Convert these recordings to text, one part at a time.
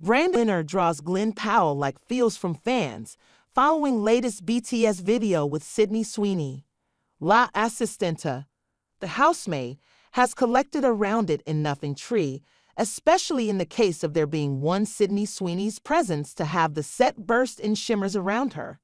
Brandon Sklenar draws Glen Powell like feels from fans, following latest BTS video with Sweeney. La Assistenta, the housemaid, has collected around it in Nothing Tree, especially in the case of there being one Sweeney's presence to have the set burst in shimmers around her.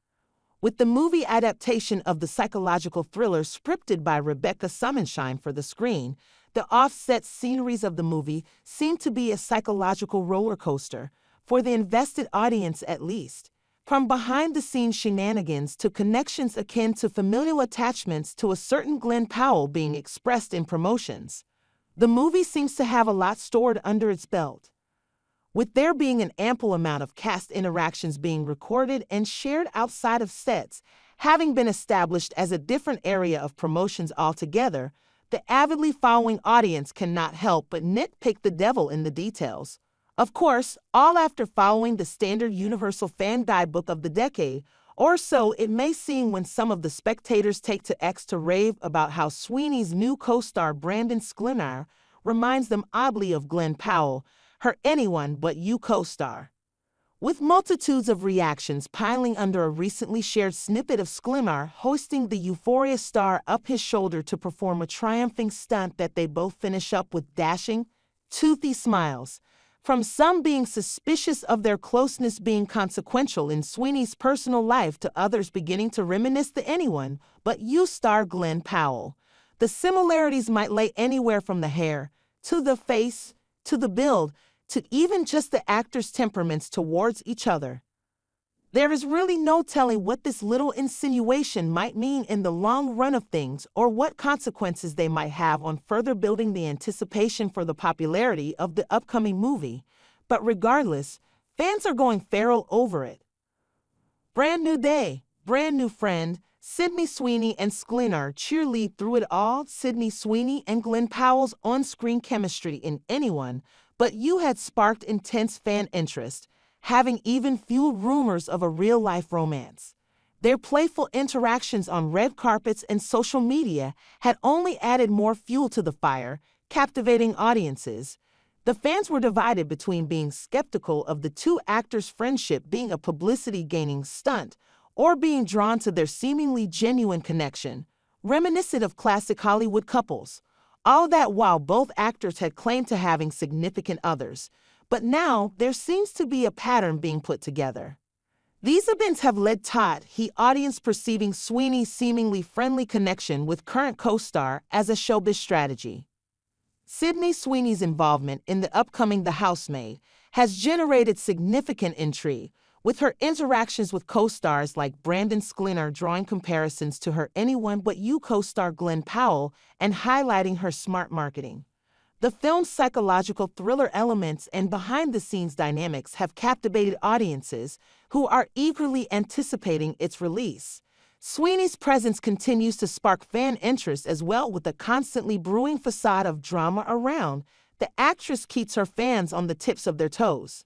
With the movie adaptation of the psychological thriller scripted by Rebecca Summershine for the screen, the off-set sceneries of the movie seem to be a psychological roller coaster, for the invested audience at least. From behind-the-scenes shenanigans to connections akin to familial attachments to a certain Glen Powell being expressed in promotions, the movie seems to have a lot stored under its belt. With there being an ample amount of cast interactions being recorded and shared outside of sets, having been established as a different area of promotions altogether, the avidly following audience cannot help but nitpick the devil in the details. Of course, all after following the standard universal fan guidebook of the decade, or so it may seem when some of the spectators take to X to rave about how Sweeney's new co-star Brandon Sklenar reminds them oddly of Glen Powell, her anyone but you co-star. With multitudes of reactions piling under a recently shared snippet of Sklenar hoisting the Euphoria star up his shoulder to perform a triumphing stunt that they both finish up with dashing, toothy smiles, from some being suspicious of their closeness being consequential in Sweeney's personal life to others beginning to reminisce the anyone but you star Glen Powell. The similarities might lay anywhere from the hair, to the face, to the build, to even just the actors' temperaments towards each other. There is really no telling what this little insinuation might mean in the long run of things or what consequences they might have on further building the anticipation for the popularity of the upcoming movie, but regardless, fans are going feral over it. Brand new day, brand new friend, Sweeney and Sklenar cheerlead through it all. Sweeney and Glen Powell's on-screen chemistry in Anyone But You had sparked intense fan interest, having even fueled rumors of a real-life romance. Their playful interactions on red carpets and social media had only added more fuel to the fire, captivating audiences. The fans were divided between being skeptical of the two actors' friendship being a publicity-gaining stunt or being drawn to their seemingly genuine connection, reminiscent of classic Hollywood couples. All that while both actors had claimed to having significant others. But now, there seems to be a pattern being put together. These events have led the audience perceiving Sweeney's seemingly friendly connection with current co-star as a showbiz strategy. Sweeney's involvement in the upcoming The Housemaid has generated significant intrigue, with her interactions with co-stars like Brandon Sklenar drawing comparisons to her Anyone But You co-star Glen Powell and highlighting her smart marketing. The film's psychological thriller elements and behind-the-scenes dynamics have captivated audiences who are eagerly anticipating its release. Sweeney's presence continues to spark fan interest as well, with a constantly brewing facade of drama around. The actress keeps her fans on the tips of their toes.